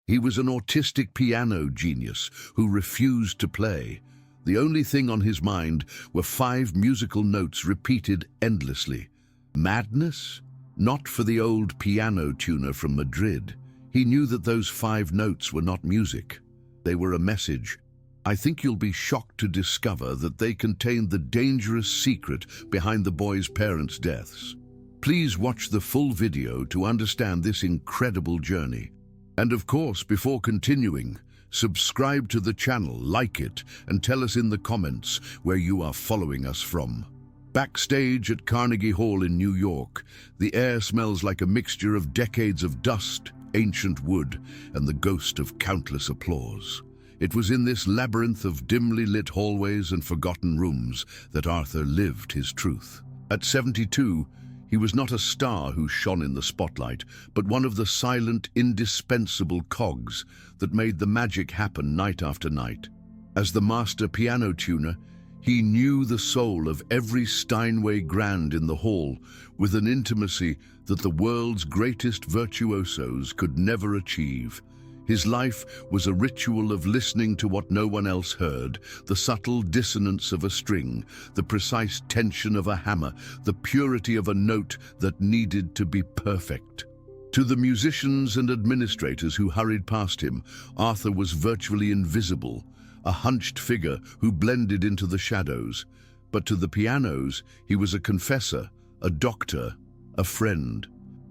He was an autistic piano genius who refused to play. The only thing on his mind were 5 musical notes repeated endlessly. Madness? Not for the old piano tuner from Madrid. He knew that those 5 notes were not music. They were a message. I think you'll be shocked to discover that they contained the dangerous secret behind the boy's parents' deaths. Please watch the full video to understand this incredible journey. And of course, before continuing, subscribe to the channel, like it, and tell us in the comments where you are following us from. Backstage at Carnegie Hall in New York, the air smells like a mixture of decades of dust, ancient wood, and the ghost of countless applause. It was in this labyrinth of dimly lit hallways and forgotten rooms that Arthur lived his truth. At 72, he was not a star who shone in the spotlight, but one of the silent, indispensable cogs that made the magic happen night after night. As the master piano tuner, he knew the soul of every Steinway grand in the hall with an intimacy that the world's greatest virtuosos could never achieve. His life was a ritual of listening to what no one else heard, the subtle dissonance of a string, the precise tension of a hammer, the purity of a note that needed to be perfect. To the musicians and administrators who hurried past him, Arthur was virtually invisible, a hunched figure who blended into the shadows. But to the pianos, he was a confessor, a doctor, a friend.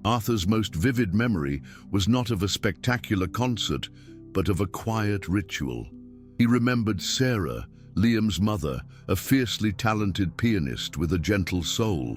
Arthur's most vivid memory was not of a spectacular concert, but of a quiet ritual. He remembered Sarah, Liam's mother, a fiercely talented pianist with a gentle soul.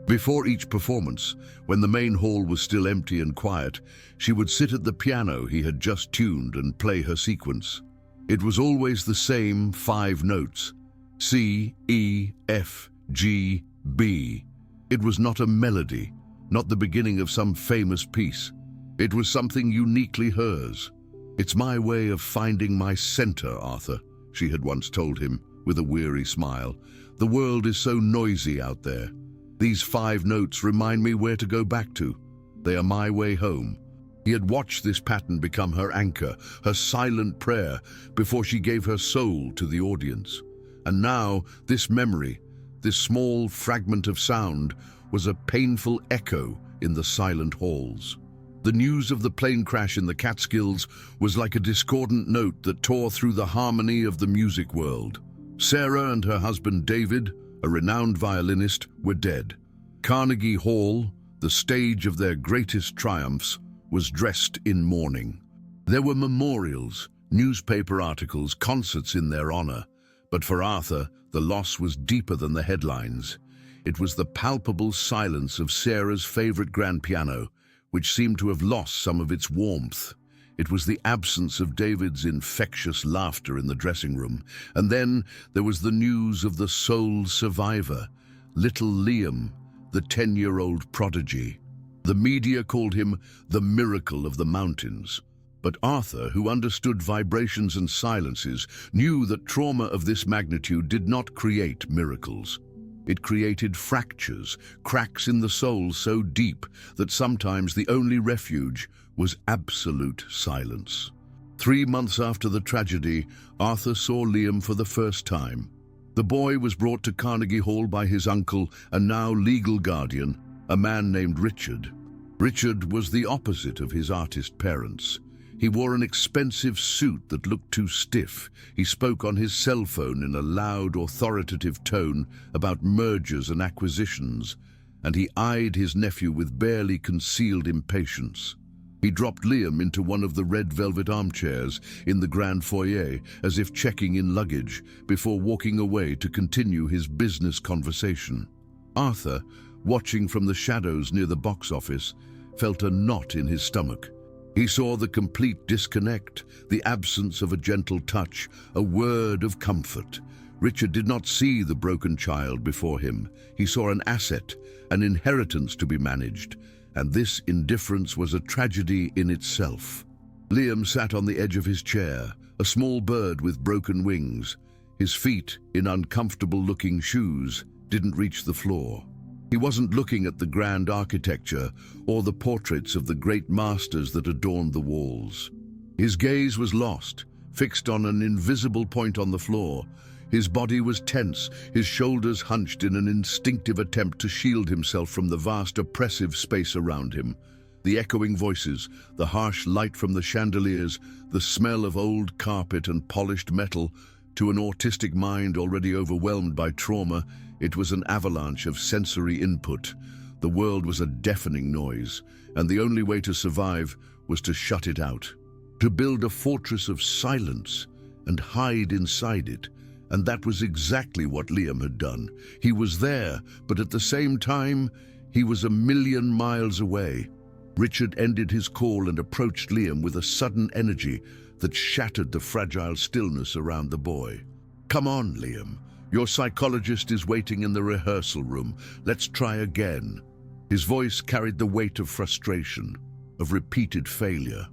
Before each performance, when the main hall was still empty and quiet, she would sit at the piano he had just tuned and play her sequence. It was always the same 5 notes: C, E, F, G, B. It was not a melody, not the beginning of some famous piece. It was something uniquely hers. "It's my way of finding my center, Arthur," she had once told him with a weary smile. "The world is so noisy out there. These 5 notes remind me where to go back to. They are my way home." He had watched this pattern become her anchor, her silent prayer, before she gave her soul to the audience. And now, this memory, this small fragment of sound, was a painful echo in the silent halls. The news of the plane crash in the Catskills was like a discordant note that tore through the harmony of the music world. Sarah and her husband David, a renowned violinist, were dead. Carnegie Hall, the stage of their greatest triumphs, was dressed in mourning. There were memorials, newspaper articles, concerts in their honor. But for Arthur, the loss was deeper than the headlines. It was the palpable silence of Sarah's favorite grand piano, which seemed to have lost some of its warmth. It was the absence of David's infectious laughter in the dressing room. And then there was the news of the sole survivor, little Liam, the 10-year-old prodigy. The media called him the miracle of the mountains. But Arthur, who understood vibrations and silences, knew that trauma of this magnitude did not create miracles. It created fractures, cracks in the soul so deep that sometimes the only refuge was absolute silence. 3 months after the tragedy, Arthur saw Liam for the first time. The boy was brought to Carnegie Hall by his uncle and now legal guardian, a man named Richard. Richard was the opposite of his artist parents. He wore an expensive suit that looked too stiff. He spoke on his cell phone in a loud, authoritative tone about mergers and acquisitions, and he eyed his nephew with barely concealed impatience. He dropped Liam into one of the red velvet armchairs in the grand foyer, as if checking in luggage, before walking away to continue his business conversation. Arthur, watching from the shadows near the box office, felt a knot in his stomach. He saw the complete disconnect, the absence of a gentle touch, a word of comfort. Richard did not see the broken child before him. He saw an asset, an inheritance to be managed, and this indifference was a tragedy in itself. Liam sat on the edge of his chair, a small bird with broken wings. His feet, in uncomfortable-looking shoes, didn't reach the floor. He wasn't looking at the grand architecture or the portraits of the great masters that adorned the walls. His gaze was lost, fixed on an invisible point on the floor. His body was tense, his shoulders hunched in an instinctive attempt to shield himself from the vast, oppressive space around him. The echoing voices, the harsh light from the chandeliers, the smell of old carpet and polished metal. To an autistic mind already overwhelmed by trauma, it was an avalanche of sensory input. The world was a deafening noise, and the only way to survive was to shut it out. To build a fortress of silence and hide inside it. And that was exactly what Liam had done. He was there, but at the same time, he was a million miles away. Richard ended his call and approached Liam with a sudden energy that shattered the fragile stillness around the boy. "Come on, Liam. Your psychologist is waiting in the rehearsal room. Let's try again." His voice carried the weight of frustration, of repeated failure.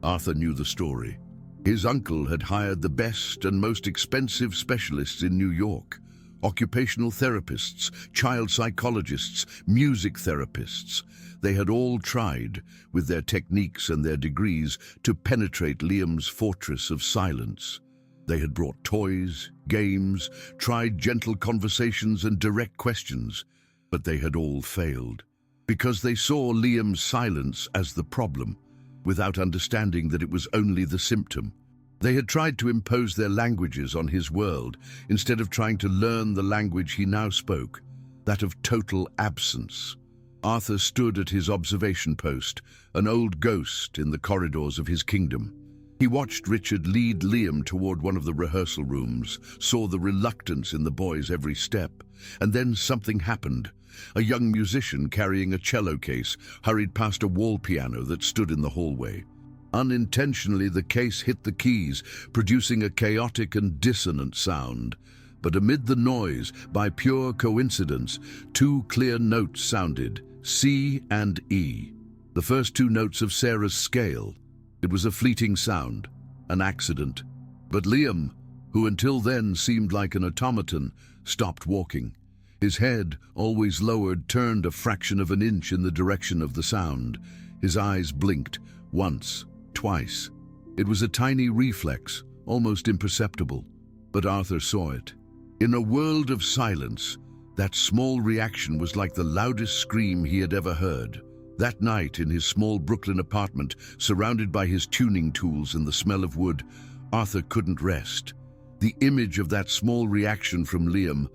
Arthur knew the story. His uncle had hired the best and most expensive specialists in New York. Occupational therapists, child psychologists, music therapists. They had all tried, with their techniques and their degrees, to penetrate Liam's fortress of silence. They had brought toys, games, tried gentle conversations and direct questions, but they had all failed. Because they saw Liam's silence as the problem, without understanding that it was only the symptom. They had tried to impose their languages on his world, instead of trying to learn the language he now spoke, that of total absence. Arthur stood at his observation post, an old ghost in the corridors of his kingdom. He watched Richard lead Liam toward one of the rehearsal rooms, saw the reluctance in the boy's every step, and then something happened. A young musician carrying a cello case hurried past a wall piano that stood in the hallway. Unintentionally, the case hit the keys, producing a chaotic and dissonant sound. But amid the noise, by pure coincidence, two clear notes sounded, C and E, the first two notes of Sarah's scale. It was a fleeting sound, an accident. But Liam, who until then seemed like an automaton, stopped walking. His head, always lowered, turned a fraction of an inch in the direction of the sound. His eyes blinked, once, twice. It was a tiny reflex, almost imperceptible, but Arthur saw it. In a world of silence, that small reaction was like the loudest scream he had ever heard. That night, in his small Brooklyn apartment, surrounded by his tuning tools and the smell of wood, Arthur couldn't rest. The image of that small reaction from Liam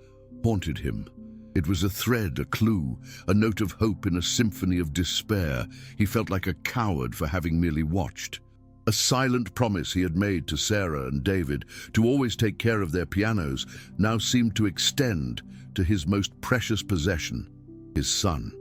haunted him. It was a thread, a clue, a note of hope in a symphony of despair. He felt like a coward for having merely watched. A silent promise he had made to Sarah and David to always take care of their pianos now seemed to extend to his most precious possession, his son.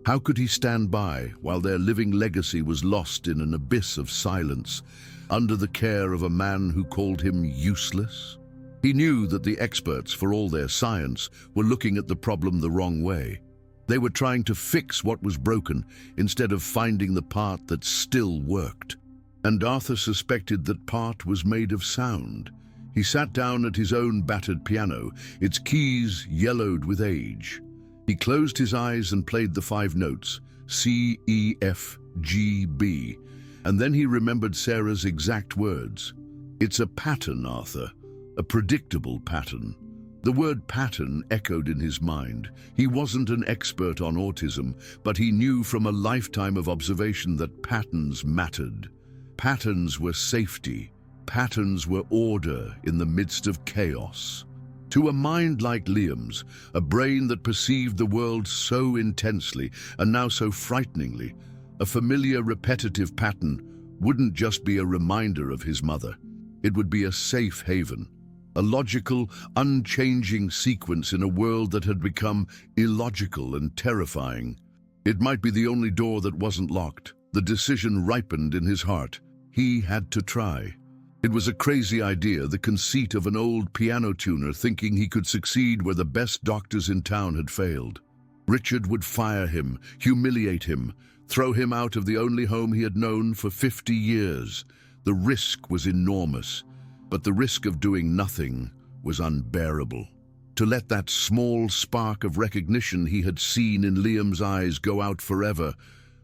How could he stand by while their living legacy was lost in an abyss of silence, under the care of a man who called him useless? He knew that the experts, for all their science, were looking at the problem the wrong way. They were trying to fix what was broken instead of finding the part that still worked. And Arthur suspected that part was made of sound. He sat down at his own battered piano, its keys yellowed with age. He closed his eyes and played the 5 notes, C, E, F, G, B. And then he remembered Sarah's exact words. "It's a pattern, Arthur. A predictable pattern." The word pattern echoed in his mind. He wasn't an expert on autism, but he knew from a lifetime of observation that patterns mattered. Patterns were safety. Patterns were order in the midst of chaos. To a mind like Liam's, a brain that perceived the world so intensely and now so frighteningly, a familiar repetitive pattern wouldn't just be a reminder of his mother. It would be a safe haven. A logical, unchanging sequence in a world that had become illogical and terrifying. It might be the only door that wasn't locked. The decision ripened in his heart. He had to try. It was a crazy idea, the conceit of an old piano tuner thinking he could succeed where the best doctors in town had failed. Richard would fire him, humiliate him, throw him out of the only home he had known for 50 years. The risk was enormous. But the risk of doing nothing was unbearable. To let that small spark of recognition he had seen in Liam's eyes go out forever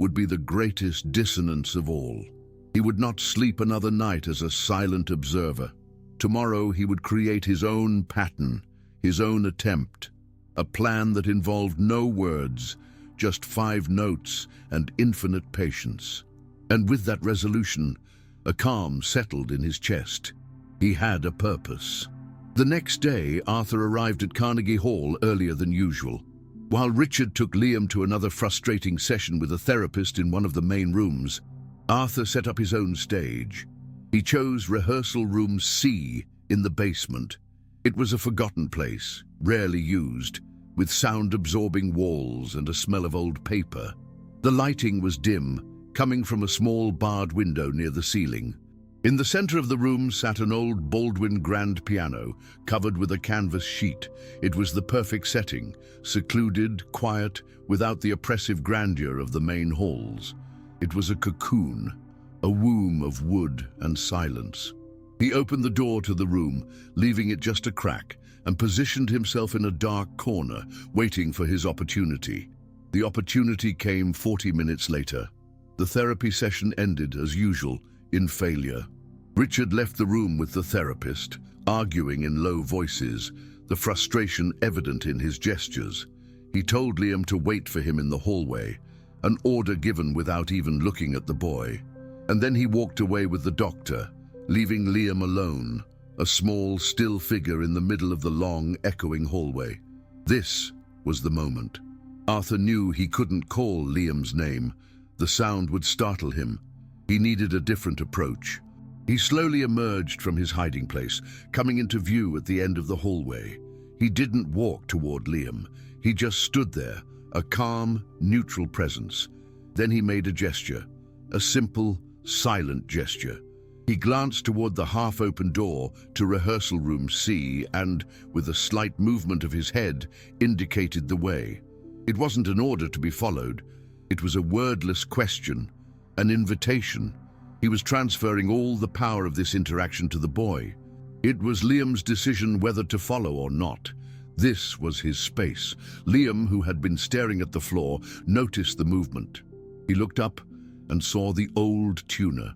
would be the greatest dissonance of all. He would not sleep another night as a silent observer. Tomorrow he would create his own pattern, his own attempt, a plan that involved no words, just 5 notes and infinite patience. And with that resolution, a calm settled in his chest. He had a purpose. The next day, Arthur arrived at Carnegie Hall earlier than usual. While Richard took Liam to another frustrating session with a therapist in one of the main rooms, Arthur set up his own stage. He chose rehearsal room C in the basement. It was a forgotten place, rarely used, with sound-absorbing walls and a smell of old paper. The lighting was dim, coming from a small barred window near the ceiling. In the center of the room sat an old Baldwin grand piano, covered with a canvas sheet. It was the perfect setting, secluded, quiet, without the oppressive grandeur of the main halls. It was a cocoon, a womb of wood and silence. He opened the door to the room, leaving it just a crack, and positioned himself in a dark corner, waiting for his opportunity. The opportunity came 40 minutes later. The therapy session ended, as usual, in failure. Richard left the room with the therapist, arguing in low voices, the frustration evident in his gestures. He told Liam to wait for him in the hallway, an order given without even looking at the boy. And then he walked away with the doctor, leaving Liam alone, a small, still figure in the middle of the long, echoing hallway. This was the moment. Arthur knew he couldn't call Liam's name. The sound would startle him. He needed a different approach. He slowly emerged from his hiding place, coming into view at the end of the hallway. He didn't walk toward Liam. He just stood there, a calm, neutral presence. Then he made a gesture, a simple, silent gesture. He glanced toward the half-open door to rehearsal room C and, with a slight movement of his head, indicated the way. It wasn't an order to be followed. It was a wordless question, an invitation. He was transferring all the power of this interaction to the boy. It was Liam's decision whether to follow or not. This was his space. Liam, who had been staring at the floor, noticed the movement. He looked up and saw the old tuner.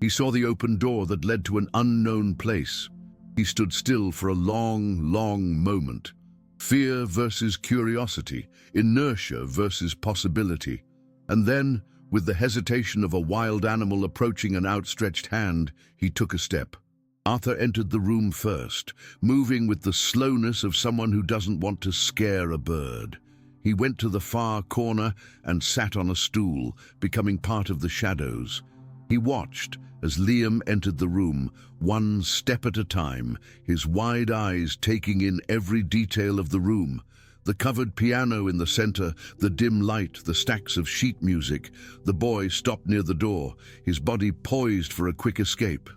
He saw the open door that led to an unknown place. He stood still for a long, long moment. Fear versus curiosity, inertia versus possibility. And then, with the hesitation of a wild animal approaching an outstretched hand, he took a step. Arthur entered the room first, moving with the slowness of someone who doesn't want to scare a bird. He went to the far corner and sat on a stool, becoming part of the shadows. He watched as Liam entered the room, one step at a time, his wide eyes taking in every detail of the room. The covered piano in the center, the dim light, the stacks of sheet music. The boy stopped near the door, his body poised for a quick escape.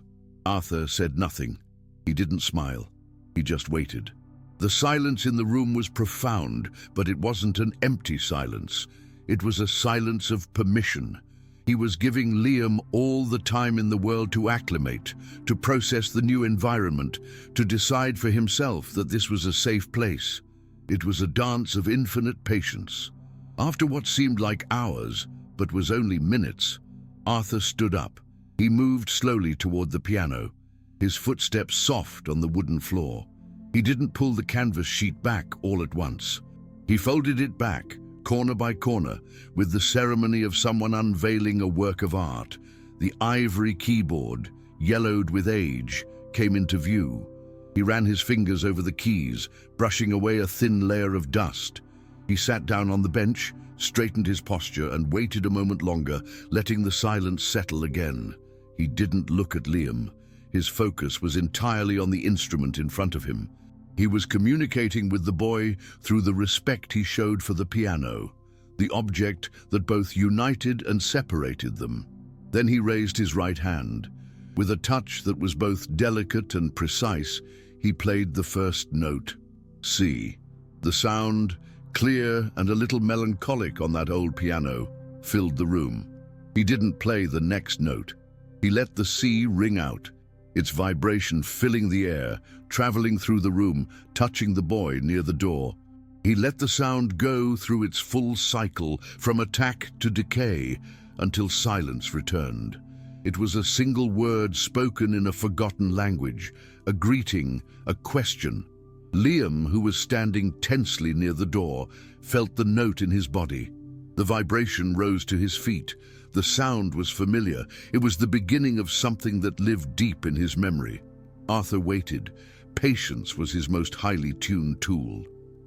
Arthur said nothing. He didn't smile. He just waited. The silence in the room was profound, but it wasn't an empty silence. It was a silence of permission. He was giving Liam all the time in the world to acclimate, to process the new environment, to decide for himself that this was a safe place. It was a dance of infinite patience. After what seemed like hours, but was only minutes, Arthur stood up. He moved slowly toward the piano, his footsteps soft on the wooden floor. He didn't pull the canvas sheet back all at once. He folded it back, corner by corner, with the ceremony of someone unveiling a work of art. The ivory keyboard, yellowed with age, came into view. He ran his fingers over the keys, brushing away a thin layer of dust. He sat down on the bench, straightened his posture, and waited a moment longer, letting the silence settle again. He didn't look at Liam. His focus was entirely on the instrument in front of him. He was communicating with the boy through the respect he showed for the piano, the object that both united and separated them. Then he raised his right hand. With a touch that was both delicate and precise, he played the first note, C. The sound, clear and a little melancholic on that old piano, filled the room. He didn't play the next note. He let the C ring out, its vibration filling the air, traveling through the room, touching the boy near the door. He let the sound go through its full cycle, from attack to decay, until silence returned. It was a single word spoken in a forgotten language, a greeting, a question. Liam, who was standing tensely near the door, felt the note in his body. The vibration rose to his feet. The sound was familiar. It was the beginning of something that lived deep in his memory. Arthur waited. Patience was his most highly tuned tool.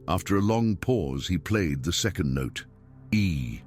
After a long pause, he played the second note, E.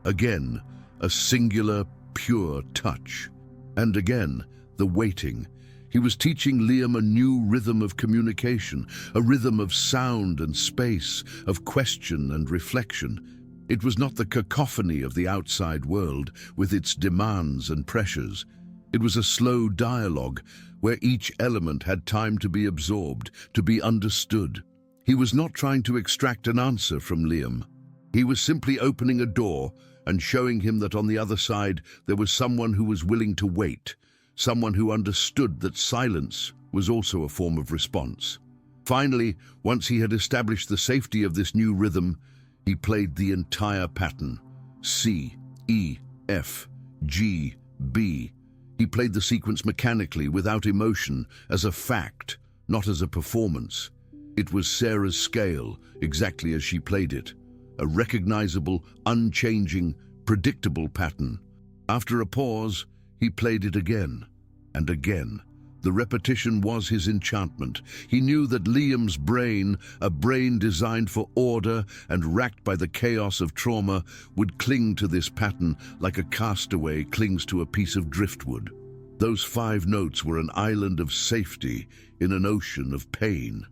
Again, a singular, pure touch. And again, the waiting. He was teaching Liam a new rhythm of communication, a rhythm of sound and space, of question and reflection. It was not the cacophony of the outside world, with its demands and pressures. It was a slow dialogue, where each element had time to be absorbed, to be understood. He was not trying to extract an answer from Liam. He was simply opening a door and showing him that on the other side there was someone who was willing to wait, someone who understood that silence was also a form of response. Finally, once he had established the safety of this new rhythm, he played the entire pattern, C, E, F, G, B. He played the sequence mechanically, without emotion, as a fact, not as a performance. It was Sarah's scale, exactly as she played it. A recognizable, unchanging, predictable pattern. After a pause, he played it again and again. The repetition was his enchantment. He knew that Liam's brain, a brain designed for order and racked by the chaos of trauma, would cling to this pattern like a castaway clings to a piece of driftwood. Those 5 notes were an island of safety in an ocean of pain.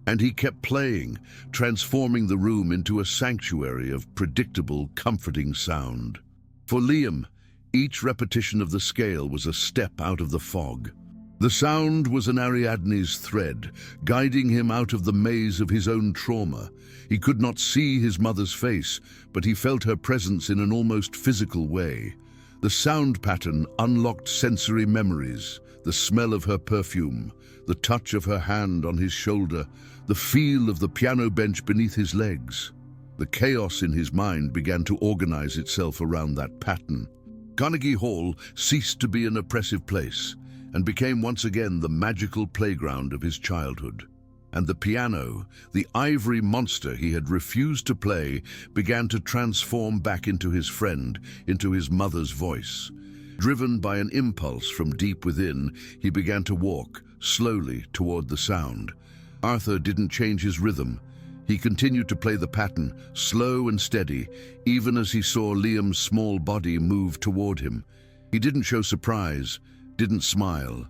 And he kept playing, transforming the room into a sanctuary of predictable, comforting sound. For Liam, each repetition of the scale was a step out of the fog. The sound was an Ariadne's thread, guiding him out of the maze of his own trauma. He could not see his mother's face, but he felt her presence in an almost physical way. The sound pattern unlocked sensory memories, the smell of her perfume, the touch of her hand on his shoulder, the feel of the piano bench beneath his legs. The chaos in his mind began to organize itself around that pattern. Carnegie Hall ceased to be an oppressive place and became once again the magical playground of his childhood. And the piano, the ivory monster he had refused to play, began to transform back into his friend, into his mother's voice. Driven by an impulse from deep within, he began to walk slowly toward the sound. Arthur didn't change his rhythm. He continued to play the pattern, slow and steady, even as he saw Liam's small body move toward him. He didn't show surprise, didn't smile.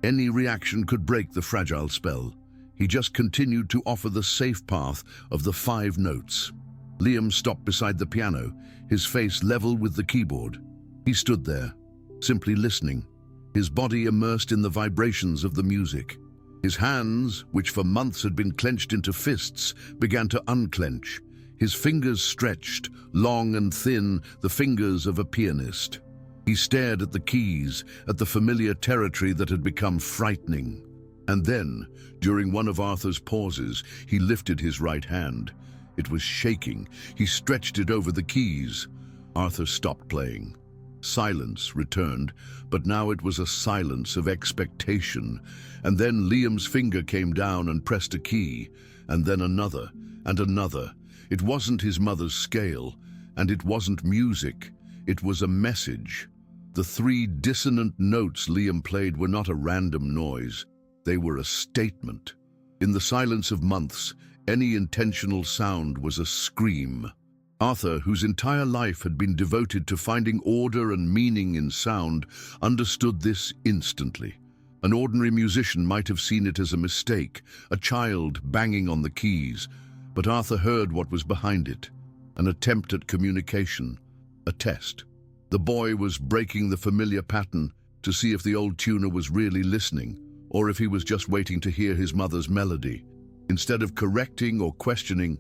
Any reaction could break the fragile spell. He just continued to offer the safe path of the 5 notes. Liam stopped beside the piano, his face level with the keyboard. He stood there, simply listening, his body immersed in the vibrations of the music. His hands, which for months had been clenched into fists, began to unclench. His fingers stretched, long and thin, the fingers of a pianist. He stared at the keys, at the familiar territory that had become frightening. And then, during one of Arthur's pauses, he lifted his right hand. It was shaking. He stretched it over the keys. Arthur stopped playing. Silence returned, but now it was a silence of expectation. And then Liam's finger came down and pressed a key, and then another, and another. It wasn't his mother's scale, and it wasn't music. It was a message. The 3 dissonant notes Liam played were not a random noise. They were a statement. In the silence of months, any intentional sound was a scream. Arthur, whose entire life had been devoted to finding order and meaning in sound, understood this instantly. An ordinary musician might have seen it as a mistake, a child banging on the keys, but Arthur heard what was behind it, an attempt at communication, a test. The boy was breaking the familiar pattern to see if the old tuner was really listening, or if he was just waiting to hear his mother's melody. Instead of correcting or questioning,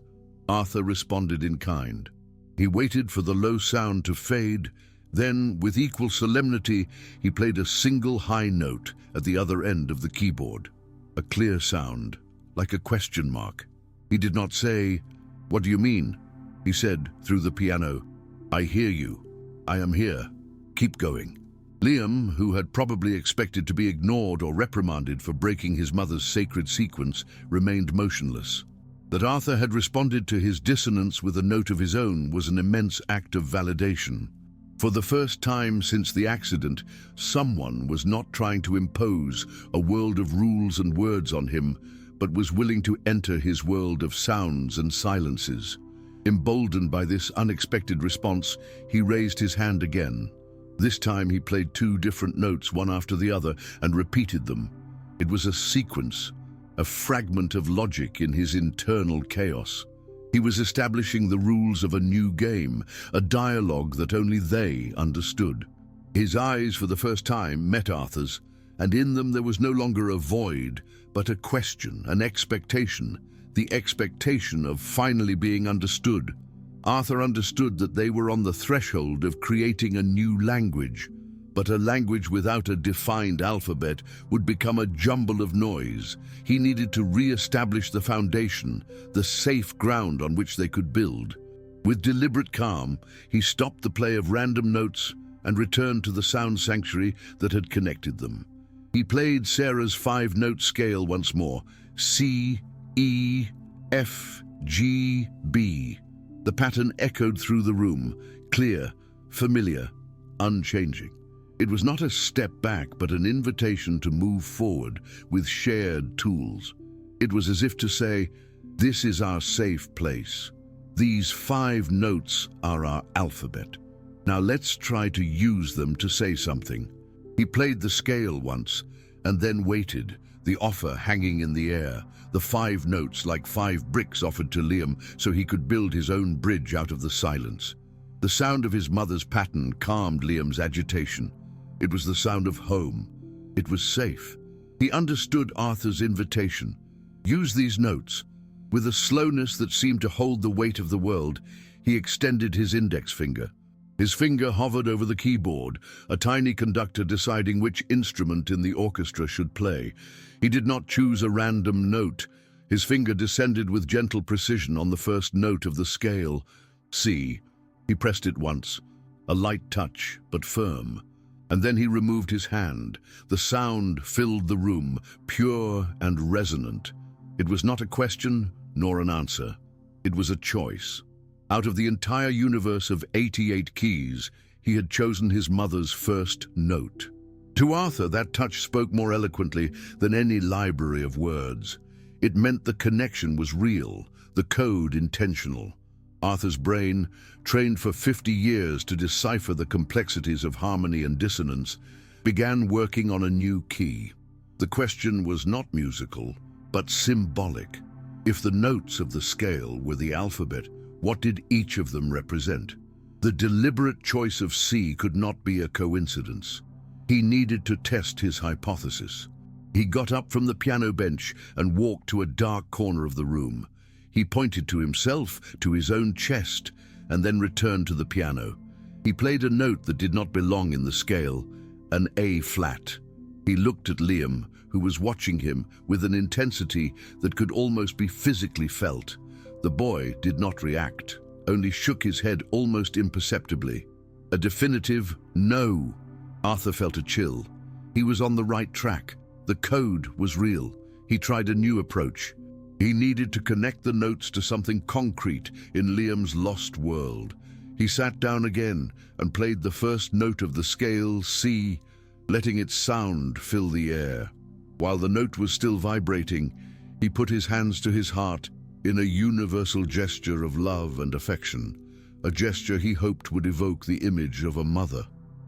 Arthur responded in kind. He waited for the low sound to fade, then, with equal solemnity, he played a single high note at the other end of the keyboard. A clear sound, like a question mark. He did not say, "What do you mean?" He said, through the piano, "I hear you. I am here. Keep going." Liam, who had probably expected to be ignored or reprimanded for breaking his mother's sacred sequence, remained motionless. That Arthur had responded to his dissonance with a note of his own was an immense act of validation. For the first time since the accident, someone was not trying to impose a world of rules and words on him, but was willing to enter his world of sounds and silences. Emboldened by this unexpected response, he raised his hand again. This time he played 2 different notes, one after the other, and repeated them. It was a sequence, a fragment of logic in his internal chaos. He was establishing the rules of a new game, a dialogue that only they understood. His eyes, for the first time, met Arthur's, and in them there was no longer a void, but a question, an expectation, the expectation of finally being understood. Arthur understood that they were on the threshold of creating a new language, but a language without a defined alphabet would become a jumble of noise. He needed to re-establish the foundation, the safe ground on which they could build. With deliberate calm, he stopped the play of random notes and returned to the sound sanctuary that had connected them. He played Sarah's 5-note scale once more: C, E, F, G, B. The pattern echoed through the room, clear, familiar, unchanging. It was not a step back, but an invitation to move forward with shared tools. It was as if to say, "This is our safe place. These 5 notes are our alphabet. Now let's try to use them to say something." He played the scale once, and then waited, the offer hanging in the air, the 5 notes like 5 bricks offered to Liam so he could build his own bridge out of the silence. The sound of his mother's pattern calmed Liam's agitation. It was the sound of home. It was safe. He understood Arthur's invitation. Use these notes. With a slowness that seemed to hold the weight of the world, he extended his index finger. His finger hovered over the keyboard, a tiny conductor deciding which instrument in the orchestra should play. He did not choose a random note. His finger descended with gentle precision on the first note of the scale, C. He pressed it once, a light touch, but firm. And then he removed his hand. The sound filled the room, pure and resonant. It was not a question nor an answer. It was a choice. Out of the entire universe of 88 keys, he had chosen his mother's first note. To Arthur, that touch spoke more eloquently than any library of words. It meant the connection was real, the code intentional. Arthur's brain, trained for 50 years to decipher the complexities of harmony and dissonance, began working on a new key. The question was not musical, but symbolic. If the notes of the scale were the alphabet, what did each of them represent? The deliberate choice of C could not be a coincidence. He needed to test his hypothesis. He got up from the piano bench and walked to a dark corner of the room. He pointed to himself, to his own chest, and then returned to the piano. He played a note that did not belong in the scale, an A flat. He looked at Liam, who was watching him with an intensity that could almost be physically felt. The boy did not react, only shook his head almost imperceptibly. A definitive no. Arthur felt a chill. He was on the right track. The code was real. He tried a new approach. He needed to connect the notes to something concrete in Liam's lost world. He sat down again and played the first note of the scale, C, letting its sound fill the air. While the note was still vibrating, he put his hands to his heart in a universal gesture of love and affection, a gesture he hoped would evoke the image of a mother.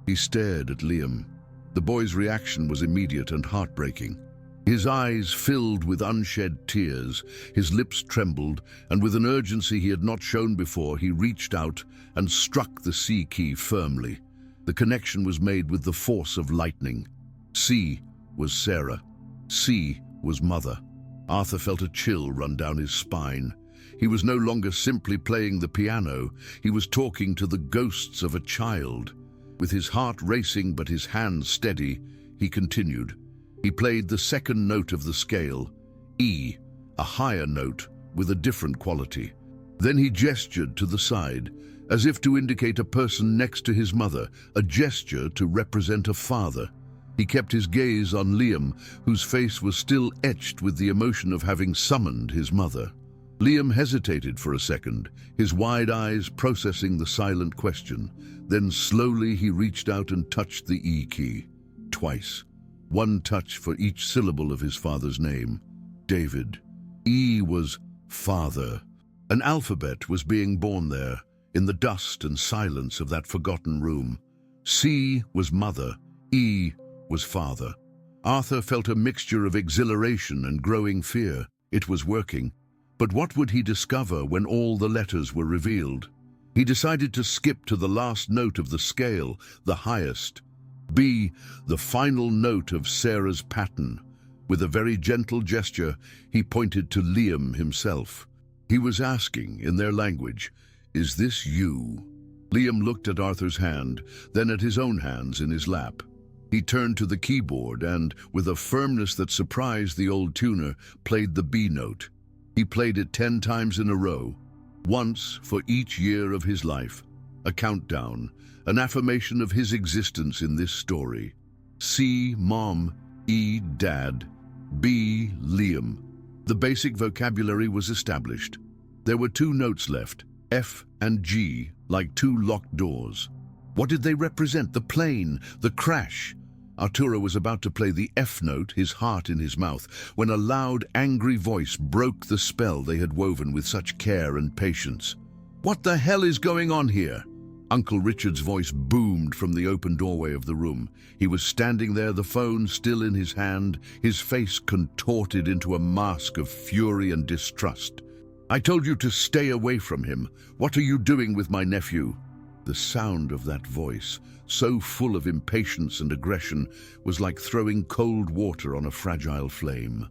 He stared at Liam. The boy's reaction was immediate and heartbreaking. His eyes filled with unshed tears, his lips trembled, and with an urgency he had not shown before, he reached out and struck the C key firmly. The connection was made with the force of lightning. C was Sarah. C was mother. Arthur felt a chill run down his spine. He was no longer simply playing the piano. He was talking to the ghosts of a child. With his heart racing but his hands steady, he continued. He played the second note of the scale, E, a higher note with a different quality. Then he gestured to the side, as if to indicate a person next to his mother, a gesture to represent a father. He kept his gaze on Liam, whose face was still etched with the emotion of having summoned his mother. Liam hesitated for a second, his wide eyes processing the silent question. Then slowly he reached out and touched the E key. Twice. One touch for each syllable of his father's name. David. E was father. An alphabet was being born there, in the dust and silence of that forgotten room. C was mother. E was father. Arthur felt a mixture of exhilaration and growing fear. It was working. But what would he discover when all the letters were revealed? He decided to skip to the last note of the scale, the highest. B, the final note of Sarah's pattern. With a very gentle gesture, he pointed to Liam himself. He was asking, in their language, "Is this you?" Liam looked at Arthur's hand, then at his own hands in his lap. He turned to the keyboard and, with a firmness that surprised the old tuner, played the B note. He played it 10 times in a row, once for each year of his life, a countdown, an affirmation of his existence in this story. C, Mom, E, Dad, B, Liam. The basic vocabulary was established. There were 2 notes left, F and G, like 2 locked doors. What did they represent? The plane, the crash. Arturo was about to play the F note, his heart in his mouth, when a loud, angry voice broke the spell they had woven with such care and patience. "What the hell is going on here?" Uncle Richard's voice boomed from the open doorway of the room. He was standing there, the phone still in his hand, his face contorted into a mask of fury and distrust. "I told you to stay away from him. What are you doing with my nephew?" The sound of that voice, so full of impatience and aggression, was like throwing cold water on a fragile flame.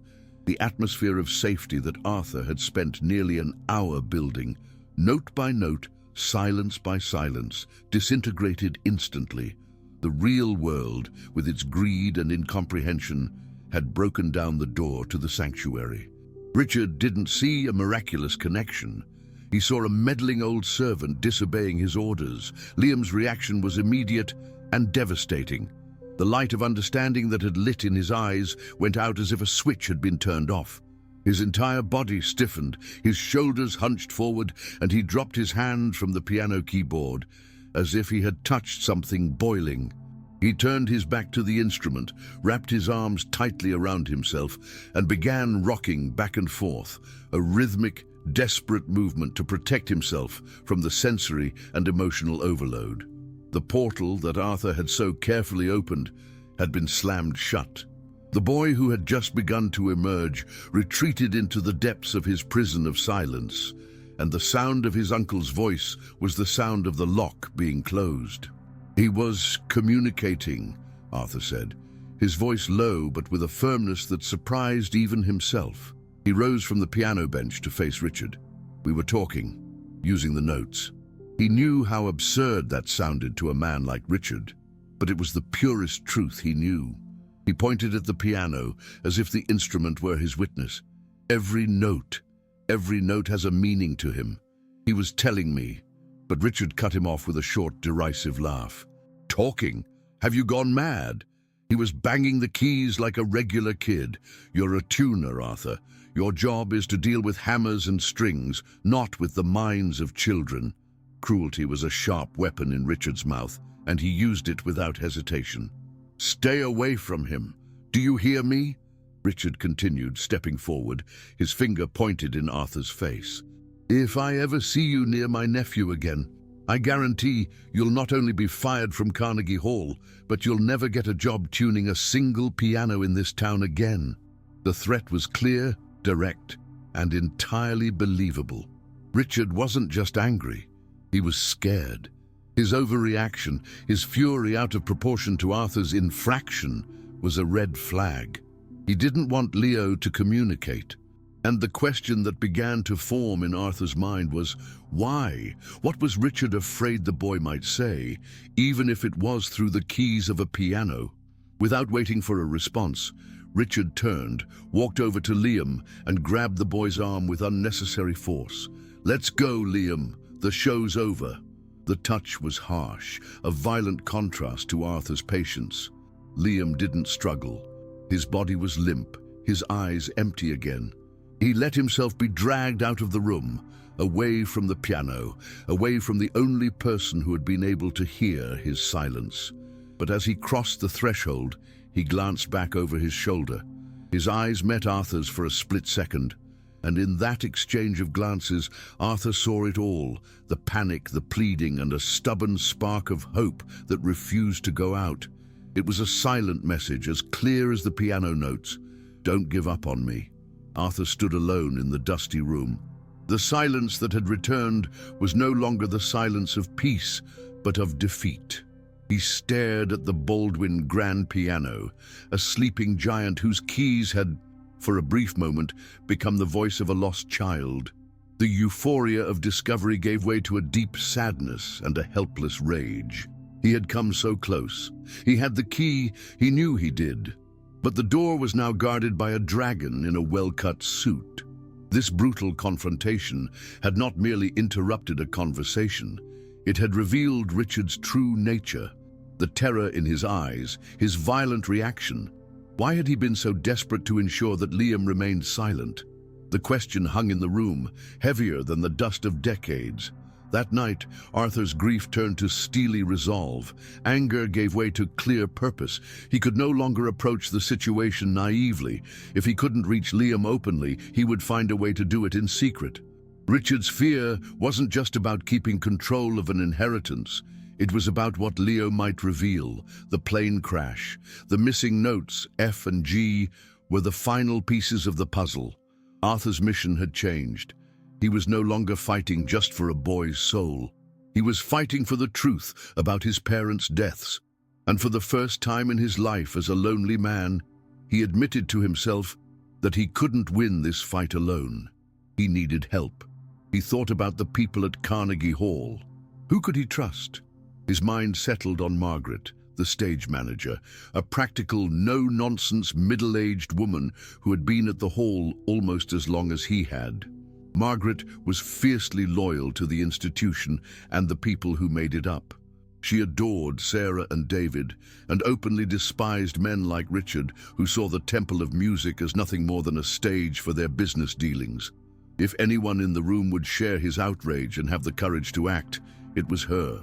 The atmosphere of safety that Arthur had spent nearly an hour building, note by note, silence by silence, disintegrated instantly. The real world, with its greed and incomprehension, had broken down the door to the sanctuary. Richard didn't see a miraculous connection. He saw a meddling old servant disobeying his orders. Liam's reaction was immediate and devastating. The light of understanding that had lit in his eyes went out as if a switch had been turned off. His entire body stiffened, his shoulders hunched forward, and he dropped his hand from the piano keyboard, as if he had touched something boiling. He turned his back to the instrument, wrapped his arms tightly around himself, and began rocking back and forth, a rhythmic, desperate movement to protect himself from the sensory and emotional overload. The portal that Arthur had so carefully opened had been slammed shut. The boy who had just begun to emerge retreated into the depths of his prison of silence, and the sound of his uncle's voice was the sound of the lock being closed. "He was communicating," Arthur said, his voice low but with a firmness that surprised even himself. He rose from the piano bench to face Richard. "We were talking, using the notes." He knew how absurd that sounded to a man like Richard, but it was the purest truth he knew. He pointed at the piano as if the instrument were his witness. Every note has a meaning to him. He was telling me, but Richard cut him off with a short, derisive laugh. "Talking? Have you gone mad?" He was banging the keys like a regular kid. "You're a tuner, Arthur. Your job is to deal with hammers and strings, not with the minds of children." Cruelty was a sharp weapon in Richard's mouth, and he used it without hesitation. "Stay away from him. Do you hear me?" Richard continued, stepping forward, his finger pointed in Arthur's face. "If I ever see you near my nephew again, I guarantee you'll not only be fired from Carnegie Hall, but you'll never get a job tuning a single piano in this town again." The threat was clear, direct, and entirely believable. Richard wasn't just angry. He was scared. His overreaction, his fury out of proportion to Arthur's infraction, was a red flag. He didn't want Leo to communicate. And the question that began to form in Arthur's mind was, why? What was Richard afraid the boy might say, even if it was through the keys of a piano? Without waiting for a response, Richard turned, walked over to Liam, and grabbed the boy's arm with unnecessary force. "Let's go, Liam. The show's over." The touch was harsh, a violent contrast to Arthur's patience. Liam didn't struggle. His body was limp, his eyes empty again. He let himself be dragged out of the room, away from the piano, away from the only person who had been able to hear his silence. But as he crossed the threshold, he glanced back over his shoulder. His eyes met Arthur's for a split second, and in that exchange of glances, Arthur saw it all, the panic, the pleading, and a stubborn spark of hope that refused to go out. It was a silent message, as clear as the piano notes. "Don't give up on me." Arthur stood alone in the dusty room. The silence that had returned was no longer the silence of peace, but of defeat. He stared at the Baldwin grand piano, a sleeping giant whose keys had, for a brief moment, become the voice of a lost child. The euphoria of discovery gave way to a deep sadness and a helpless rage. He had come so close. He had the key, he knew he did. But the door was now guarded by a dragon in a well-cut suit. This brutal confrontation had not merely interrupted a conversation, it had revealed Richard's true nature, the terror in his eyes, his violent reaction. Why had he been so desperate to ensure that Liam remained silent? The question hung in the room, heavier than the dust of decades. That night, Arthur's grief turned to steely resolve. Anger gave way to clear purpose. He could no longer approach the situation naively. If he couldn't reach Liam openly, he would find a way to do it in secret. Richard's fear wasn't just about keeping control of an inheritance. It was about what Leo might reveal. The plane crash, the missing notes, F and G, were the final pieces of the puzzle. Arthur's mission had changed. He was no longer fighting just for a boy's soul. He was fighting for the truth about his parents' deaths. And for the first time in his life as a lonely man, he admitted to himself that he couldn't win this fight alone. He needed help. He thought about the people at Carnegie Hall. Who could he trust? His mind settled on Margaret, the stage manager, a practical, no-nonsense, middle-aged woman who had been at the hall almost as long as he had. Margaret was fiercely loyal to the institution and the people who made it up. She adored Sarah and David, and openly despised men like Richard, who saw the Temple of Music as nothing more than a stage for their business dealings. If anyone in the room would share his outrage and have the courage to act, it was her.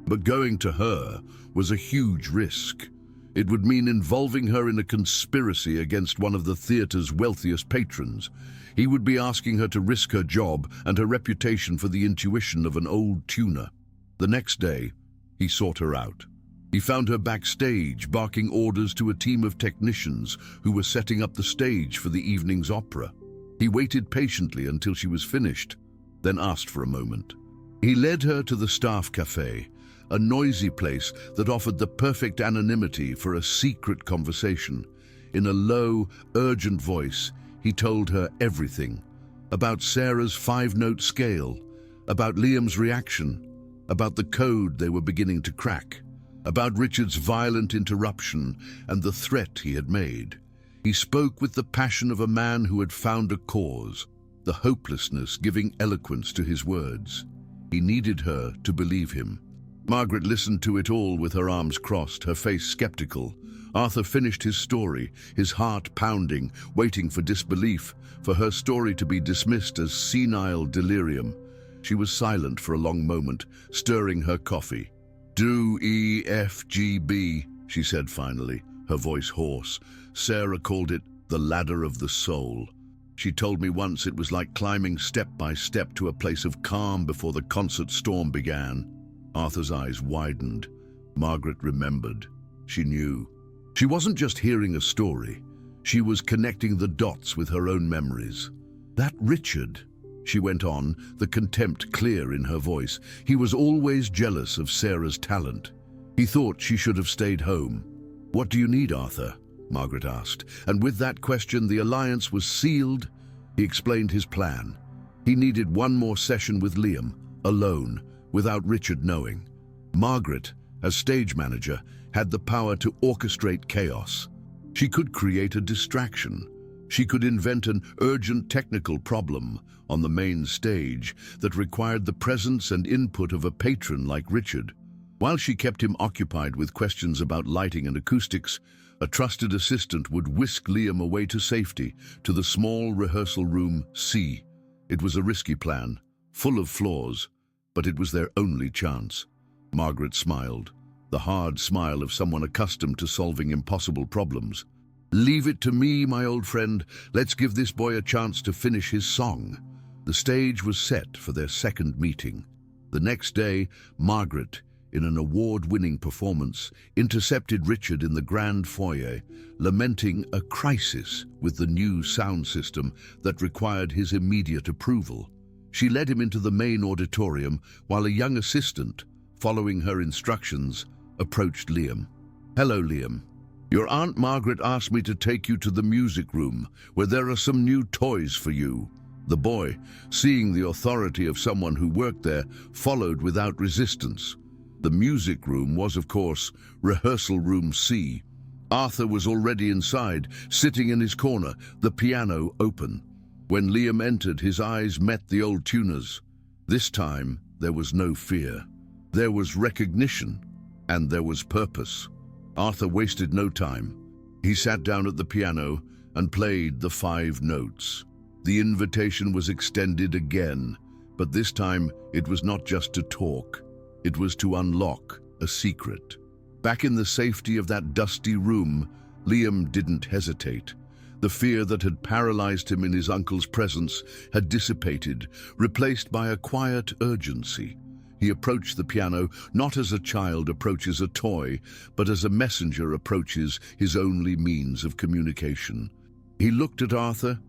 But going to her was a huge risk. It would mean involving her in a conspiracy against one of the theatre's wealthiest patrons. He would be asking her to risk her job and her reputation for the intuition of an old tuner. The next day, he sought her out. He found her backstage, barking orders to a team of technicians who were setting up the stage for the evening's opera. He waited patiently until she was finished, then asked for a moment. He led her to the staff cafe, a noisy place that offered the perfect anonymity for a secret conversation. In a low, urgent voice, he told her everything. About Sarah's 5-note scale, about Liam's reaction, about the code they were beginning to crack, about Richard's violent interruption and the threat he had made. He spoke with the passion of a man who had found a cause, the hopelessness giving eloquence to his words. He needed her to believe him. Margaret listened to it all with her arms crossed, her face skeptical. Arthur finished his story, his heart pounding, waiting for disbelief, for her story to be dismissed as senile delirium. She was silent for a long moment, stirring her coffee. "Do E, F, G, B," she said finally, her voice hoarse. "Sarah called it the ladder of the soul. She told me once it was like climbing step by step to a place of calm before the concert storm began." Arthur's eyes widened. Margaret remembered. She knew. She wasn't just hearing a story. She was connecting the dots with her own memories. "That Richard," she went on, the contempt clear in her voice, "he was always jealous of Sarah's talent. He thought she should have stayed home." "What do you need, Arthur?" Margaret asked. And with that question, the alliance was sealed. He explained his plan. He needed one more session with Liam, alone, without Richard knowing. Margaret, as stage manager, had the power to orchestrate chaos. She could create a distraction, She could invent an urgent technical problem on the main stage that required the presence and input of a patron like Richard. While she kept him occupied with questions about lighting and acoustics, a trusted assistant would whisk Liam away to safety, to the small rehearsal room C. It was a risky plan, full of flaws, but it was their only chance. Margaret smiled, the hard smile of someone accustomed to solving impossible problems. "Leave it to me, my old friend. Let's give this boy a chance to finish his song." The stage was set for their second meeting. The next day, Margaret, in an award-winning performance, intercepted Richard in the grand foyer, lamenting a crisis with the new sound system that required his immediate approval. She led him into the main auditorium while a young assistant, following her instructions, approached Liam. "Hello, Liam. Your Aunt Margaret asked me to take you to the music room, where there are some new toys for you." The boy, seeing the authority of someone who worked there, followed without resistance. The music room was, of course, rehearsal room C. Arthur was already inside, sitting in his corner, the piano open. When Liam entered, his eyes met the old tuner's. This time, there was no fear. There was recognition, and there was purpose. Arthur wasted no time. He sat down at the piano and played the 5 notes. The invitation was extended again, but this time it was not just to talk. It was to unlock a secret. Back in the safety of that dusty room, Liam didn't hesitate. The fear that had paralyzed him in his uncle's presence had dissipated, replaced by a quiet urgency. He approached the piano not as a child approaches a toy, but as a messenger approaches his only means of communication. He looked at Arthur,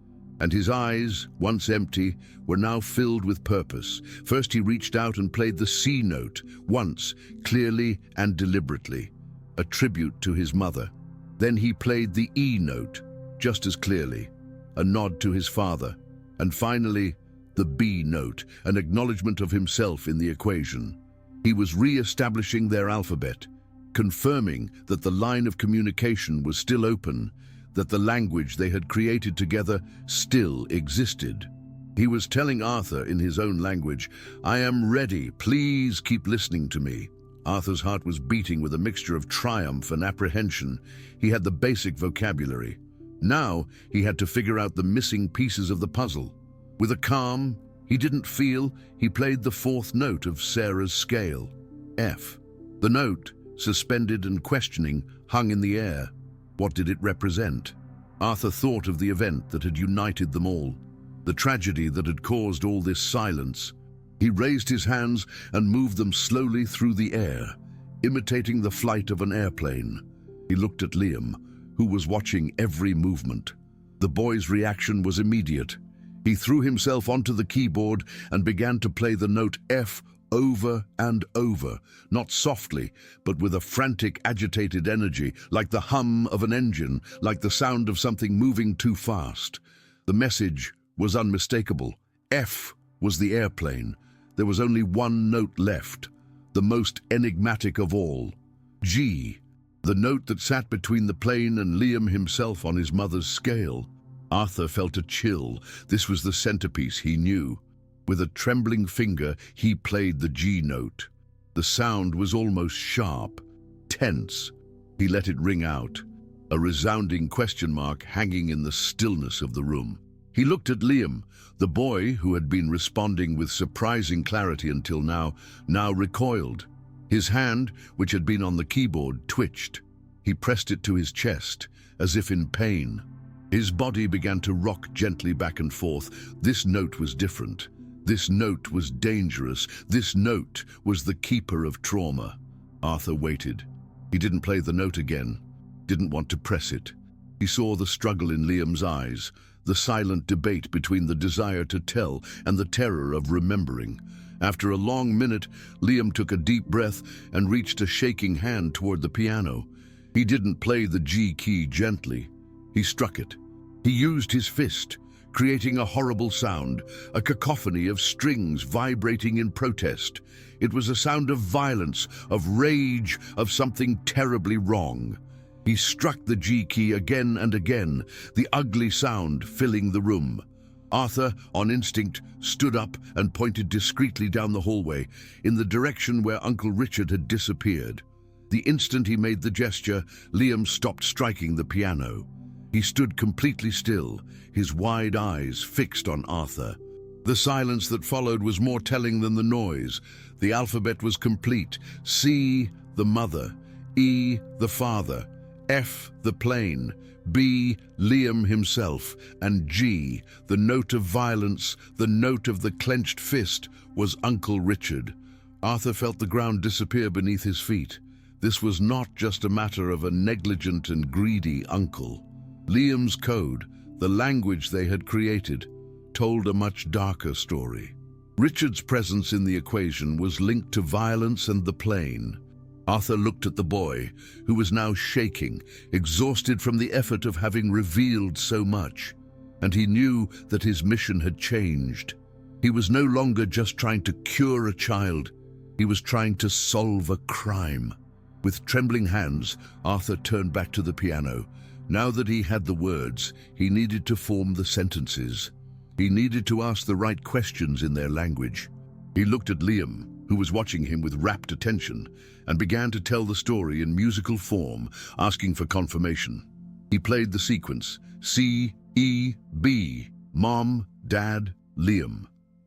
and his eyes, once empty, were now filled with purpose. First he reached out and played the C note, once, clearly and deliberately, a tribute to his mother. Then he played the E note, just as clearly, a nod to his father. And finally, the B note, an acknowledgement of himself in the equation. He was re-establishing their alphabet, confirming that the line of communication was still open, that the language they had created together still existed. He was telling Arthur in his own language, "I am ready, please keep listening to me." Arthur's heart was beating with a mixture of triumph and apprehension. He had the basic vocabulary. Now he had to figure out the missing pieces of the puzzle. With a calm he didn't feel, he played the 4th note of Sarah's scale, F. The note, suspended and questioning, hung in the air. What did it represent? Arthur thought of the event that had united them all, the tragedy that had caused all this silence. He raised his hands and moved them slowly through the air, imitating the flight of an airplane. He looked at Liam, who was watching every movement. The boy's reaction was immediate. He threw himself onto the keyboard and began to play the note F over and over, not softly, but with a frantic, agitated energy, like the hum of an engine, like the sound of something moving too fast. The message was unmistakable. F was the airplane. There was only one note left, the most enigmatic of all. G, the note that sat between the plane and Liam himself on his mother's scale. Arthur felt a chill. This was the centerpiece he knew. With a trembling finger, he played the G note. The sound was almost sharp, tense. He let it ring out, a resounding question mark hanging in the stillness of the room. He looked at Liam. The boy, who had been responding with surprising clarity until now recoiled. His hand, which had been on the keyboard, twitched. He pressed it to his chest, as if in pain. His body began to rock gently back and forth. This note was different. This note was dangerous. This note was the keeper of trauma. Arthur waited. He didn't play the note again, didn't want to press it. He saw the struggle in Liam's eyes, the silent debate between the desire to tell and the terror of remembering. After a long minute, Liam took a deep breath and reached a shaking hand toward the piano. He didn't play the G key gently. He struck it. He used his fist, creating a horrible sound, a cacophony of strings vibrating in protest. It was a sound of violence, of rage, of something terribly wrong. He struck the G key again and again, the ugly sound filling the room. Arthur, on instinct, stood up and pointed discreetly down the hallway, in the direction where Uncle Richard had disappeared. The instant he made the gesture, Liam stopped striking the piano. He stood completely still, his wide eyes fixed on Arthur. The silence that followed was more telling than the noise. The alphabet was complete. C, the mother. E, the father. F, the plane. B, Liam himself. And G, the note of violence, the note of the clenched fist, was Uncle Richard. Arthur felt the ground disappear beneath his feet. This was not just a matter of a negligent and greedy uncle. Liam's code, the language they had created, told a much darker story. Richard's presence in the equation was linked to violence and the plane. Arthur looked at the boy, who was now shaking, exhausted from the effort of having revealed so much. And he knew that his mission had changed. He was no longer just trying to cure a child. He was trying to solve a crime. With trembling hands, Arthur turned back to the piano. Now that he had the words, he needed to form the sentences. He needed to ask the right questions in their language. He looked at Liam, who was watching him with rapt attention, and began to tell the story in musical form, asking for confirmation. He played the sequence, C, E, B, Mom, Dad, Liam.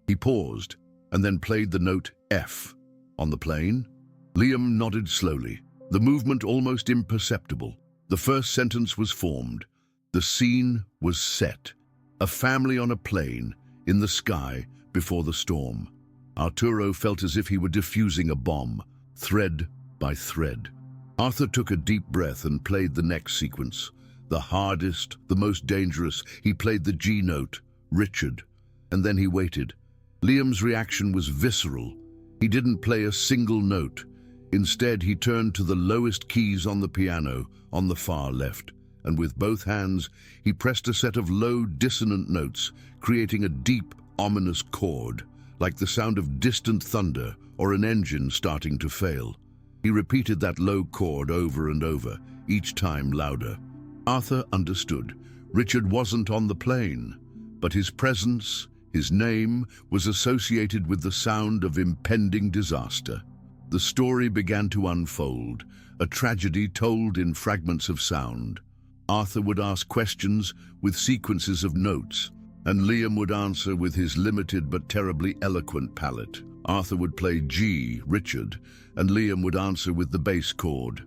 He paused, and then played the note F. On the plane, Liam nodded slowly, the movement almost imperceptible. The first sentence was formed. The scene was set. A family on a plane, in the sky, before the storm. Arturo felt as if he were diffusing a bomb, thread by thread. Arthur took a deep breath and played the next sequence. The hardest, the most dangerous. He played the G note, Richard, and then he waited. Liam's reaction was visceral. He didn't play a single note. Instead, he turned to the lowest keys on the piano, on the far left, and with both hands, he pressed a set of low, dissonant notes, creating a deep, ominous chord, like the sound of distant thunder or an engine starting to fail. He repeated that low chord over and over, each time louder. Arthur understood. Richard wasn't on the plane, but his presence, his name, was associated with the sound of impending disaster. The story began to unfold, a tragedy told in fragments of sound. Arthur would ask questions with sequences of notes, and Liam would answer with his limited but terribly eloquent palette. Arthur would play G, Richard, and Liam would answer with the bass chord.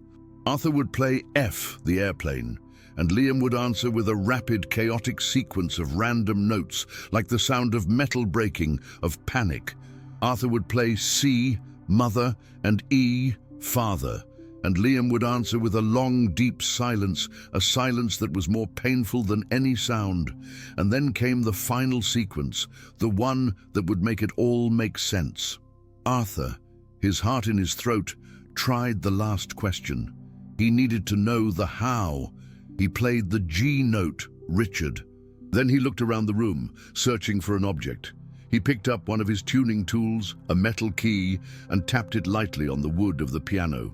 Arthur would play F, the airplane, and Liam would answer with a rapid, chaotic sequence of random notes, like the sound of metal breaking, of panic. Arthur would play C, Mother, and E, Father, and Liam would answer with a long, deep silence, a silence that was more painful than any sound. And then came the final sequence, the one that would make it all make sense. Arthur, his heart in his throat, tried the last question. He needed to know the how. He played the G note, Richard. Then he looked around the room, searching for an object. He picked up one of his tuning tools, a metal key, and tapped it lightly on the wood of the piano.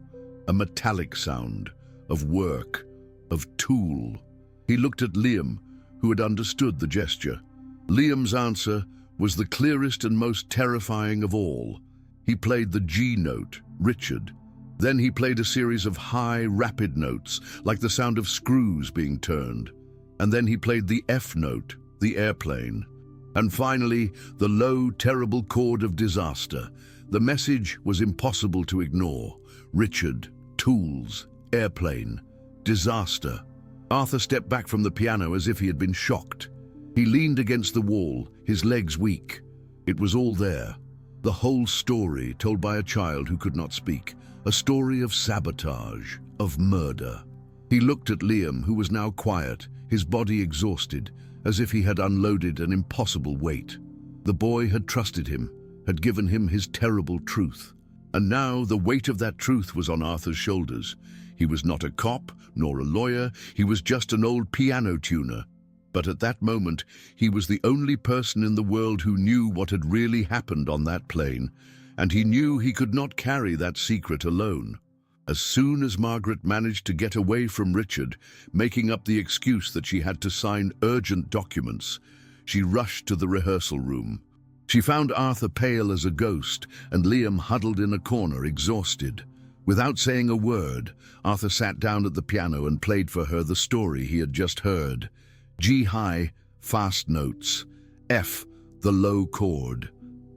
A metallic sound, of work, of tool. He looked at Liam, who had understood the gesture. Liam's answer was the clearest and most terrifying of all. He played the G note, Richard. Then he played a series of high, rapid notes, like the sound of screws being turned. And then he played the F note, the airplane. And finally, the low, terrible chord of disaster. The message was impossible to ignore. Richard, tools, airplane, disaster. Arthur stepped back from the piano as if he had been shocked. He leaned against the wall, his legs weak. It was all there. The whole story told by a child who could not speak. A story of sabotage, of murder. He looked at Liam, who was now quiet, his body exhausted, as if he had unloaded an impossible weight. The boy had trusted him, had given him his terrible truth. And now the weight of that truth was on Arthur's shoulders. He was not a cop, nor a lawyer, he was just an old piano tuner. But at that moment, he was the only person in the world who knew what had really happened on that plane, and he knew he could not carry that secret alone. As soon as Margaret managed to get away from Richard, making up the excuse that she had to sign urgent documents, she rushed to the rehearsal room. She found Arthur pale as a ghost and Liam huddled in a corner, exhausted. Without saying a word, Arthur sat down at the piano and played for her the story he had just heard. G high, fast notes. F, the low chord.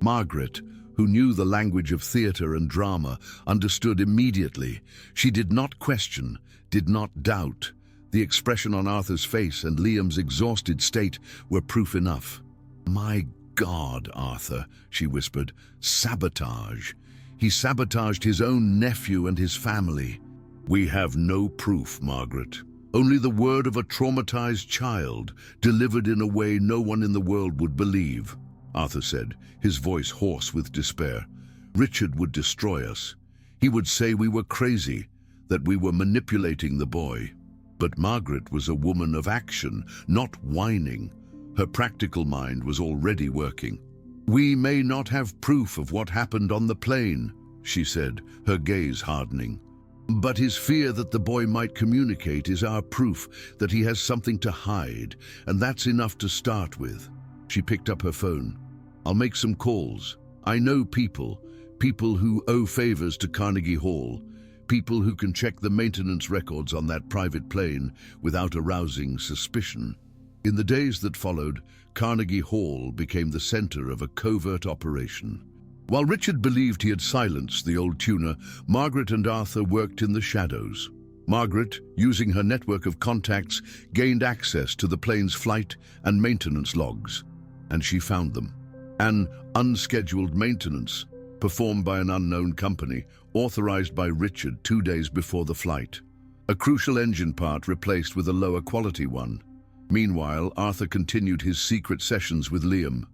Margaret, who knew the language of theatre and drama, understood immediately. She did not question, did not doubt. The expression on Arthur's face and Liam's exhausted state were proof enough. "My God, Arthur," she whispered, "sabotage. He sabotaged his own nephew and his family." "We have no proof, Margaret. Only the word of a traumatized child, delivered in a way no one in the world would believe," Arthur said, his voice hoarse with despair. "Richard would destroy us. He would say we were crazy, that we were manipulating the boy." But Margaret was a woman of action, not whining. Her practical mind was already working. "We may not have proof of what happened on the plane," she said, her gaze hardening. "But his fear that the boy might communicate is our proof that he has something to hide, and that's enough to start with." She picked up her phone. "I'll make some calls. I know people who owe favors to Carnegie Hall, people who can check the maintenance records on that private plane without arousing suspicion." In the days that followed, Carnegie Hall became the center of a covert operation. While Richard believed he had silenced the old tuner, Margaret and Arthur worked in the shadows. Margaret, using her network of contacts, gained access to the plane's flight and maintenance logs, and she found them. An unscheduled maintenance, performed by an unknown company, authorized by Richard 2 days before the flight. A crucial engine part replaced with a lower quality one. Meanwhile, Arthur continued his secret sessions with Liam.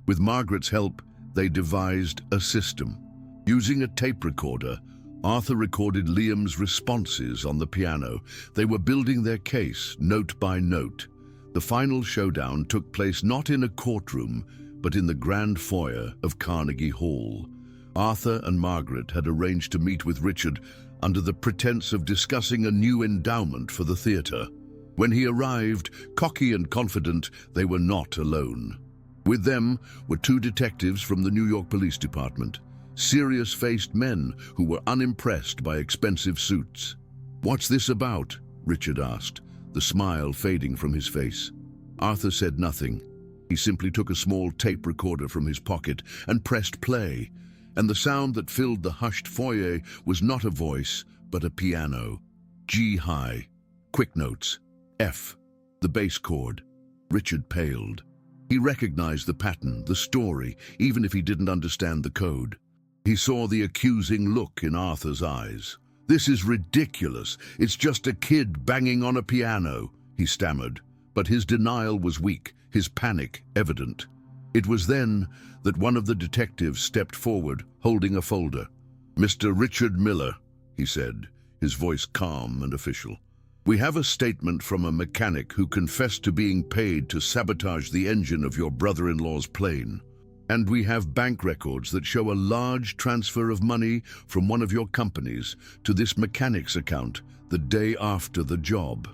With Margaret's help, they devised a system. Using a tape recorder, Arthur recorded Liam's responses on the piano. They were building their case, note by note. The final showdown took place not in a courtroom, but in the grand foyer of Carnegie Hall. Arthur and Margaret had arranged to meet with Richard under the pretense of discussing a new endowment for the theatre. When he arrived, cocky and confident, they were not alone. With them were 2 detectives from the New York Police Department, serious-faced men who were unimpressed by expensive suits. "What's this about?" Richard asked, the smile fading from his face. Arthur said nothing. He simply took a small tape recorder from his pocket and pressed play, and the sound that filled the hushed foyer was not a voice, but a piano. G high, quick notes, F, the bass chord. Richard paled. He recognized the pattern, the story, even if he didn't understand the code. He saw the accusing look in Arthur's eyes. "This is ridiculous. It's just a kid banging on a piano," he stammered. But his denial was weak, his panic evident. It was then that one of the detectives stepped forward, holding a folder. "Mr. Richard Miller," he said, his voice calm and official. "We have a statement from a mechanic who confessed to being paid to sabotage the engine of your brother-in-law's plane. And we have bank records that show a large transfer of money from one of your companies to this mechanic's account the day after the job."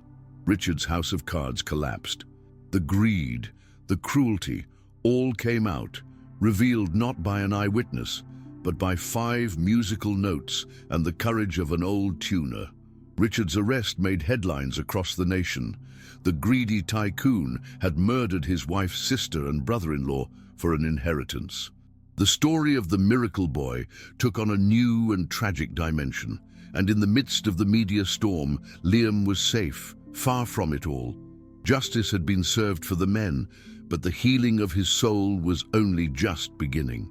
Richard's house of cards collapsed. The greed, the cruelty, all came out, revealed not by an eyewitness, but by 5 musical notes and the courage of an old tuner. Richard's arrest made headlines across the nation. The greedy tycoon had murdered his wife's sister and brother-in-law for an inheritance. The story of the miracle boy took on a new and tragic dimension, and in the midst of the media storm, Liam was safe, far from it all. Justice had been served for the men, but the healing of his soul was only just beginning.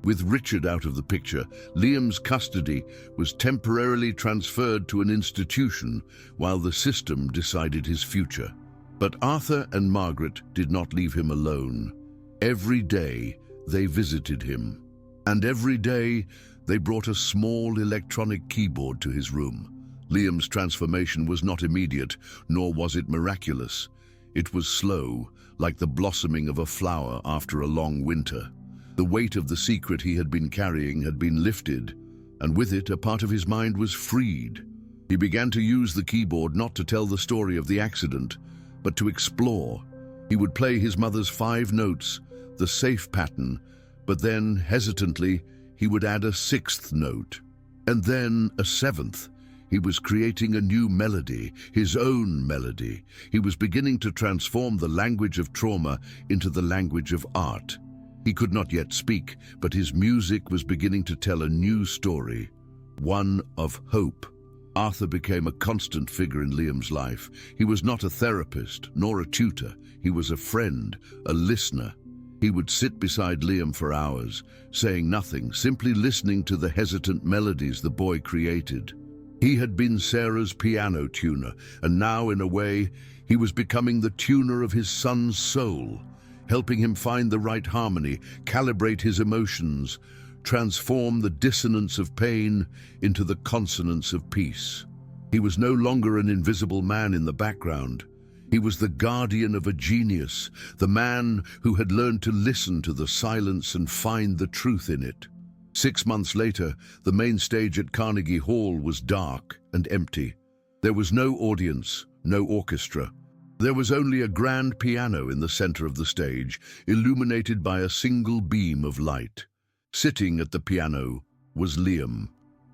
With Richard out of the picture, Liam's custody was temporarily transferred to an institution while the system decided his future. But Arthur and Margaret did not leave him alone. Every day they visited him, and every day they brought a small electronic keyboard to his room. Liam's transformation was not immediate, nor was it miraculous. It was slow, like the blossoming of a flower after a long winter. The weight of the secret he had been carrying had been lifted, and with it a part of his mind was freed. He began to use the keyboard not to tell the story of the accident, but to explore. He would play his mother's 5 notes, the safe pattern, but then, hesitantly, he would add a 6th note, and then a 7th. He was creating a new melody, his own melody. He was beginning to transform the language of trauma into the language of art. He could not yet speak, but his music was beginning to tell a new story, one of hope. Arthur became a constant figure in Liam's life. He was not a therapist, nor a tutor. He was a friend, a listener. He would sit beside Liam for hours, saying nothing, simply listening to the hesitant melodies the boy created. He had been Sarah's piano tuner, and now, in a way, he was becoming the tuner of his son's soul, helping him find the right harmony, calibrate his emotions, transform the dissonance of pain into the consonance of peace. He was no longer an invisible man in the background. He was the guardian of a genius, the man who had learned to listen to the silence and find the truth in it. 6 months later, the main stage at Carnegie Hall was dark and empty. There was no audience, no orchestra. There was only a grand piano in the center of the stage, illuminated by a single beam of light. Sitting at the piano was Liam.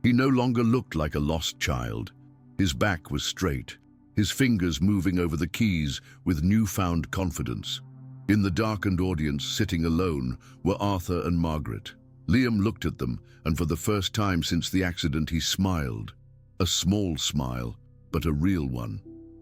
He no longer looked like a lost child. His back was straight, his fingers moving over the keys with newfound confidence. In the darkened audience, sitting alone, were Arthur and Margaret. Liam looked at them, and for the first time since the accident he smiled. A small smile, but a real one.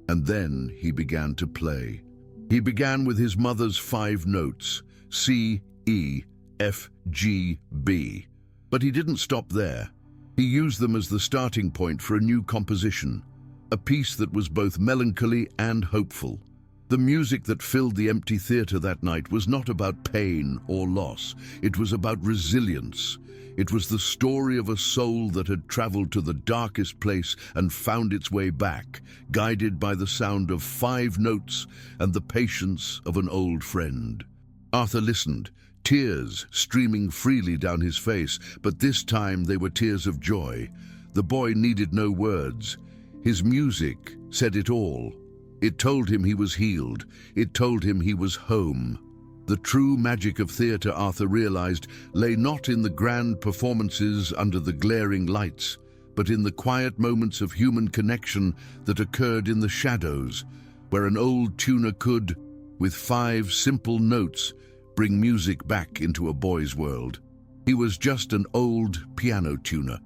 And then he began to play. He began with his mother's 5 notes, C, E, F, G, B. But he didn't stop there. He used them as the starting point for a new composition, a piece that was both melancholy and hopeful. The music that filled the empty theater that night was not about pain or loss. It was about resilience. It was the story of a soul that had traveled to the darkest place and found its way back, guided by the sound of 5 notes and the patience of an old friend. Arthur listened, tears streaming freely down his face, but this time they were tears of joy. The boy needed no words. His music said it all. It told him he was healed. It told him he was home. The true magic of theater, Arthur realized, lay not in the grand performances under the glaring lights, but in the quiet moments of human connection that occurred in the shadows, where an old tuner could, with 5 simple notes, bring music back into a boy's world. He was just an old piano tuner,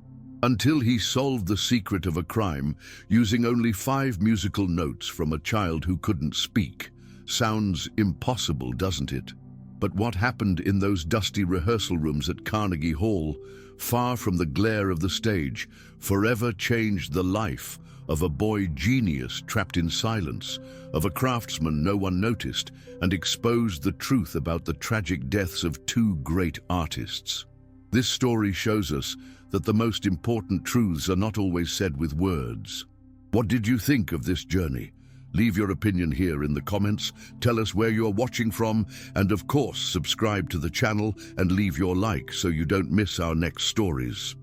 until he solved the secret of a crime using only 5 musical notes from a child who couldn't speak. Sounds impossible, doesn't it? But what happened in those dusty rehearsal rooms at Carnegie Hall, far from the glare of the stage, forever changed the life of a boy genius trapped in silence, of a craftsman no one noticed, and exposed the truth about the tragic deaths of 2 great artists. This story shows us that the most important truths are not always said with words. What did you think of this journey? Leave your opinion here in the comments, tell us where you're watching from, and of course, subscribe to the channel and leave your like so you don't miss our next stories.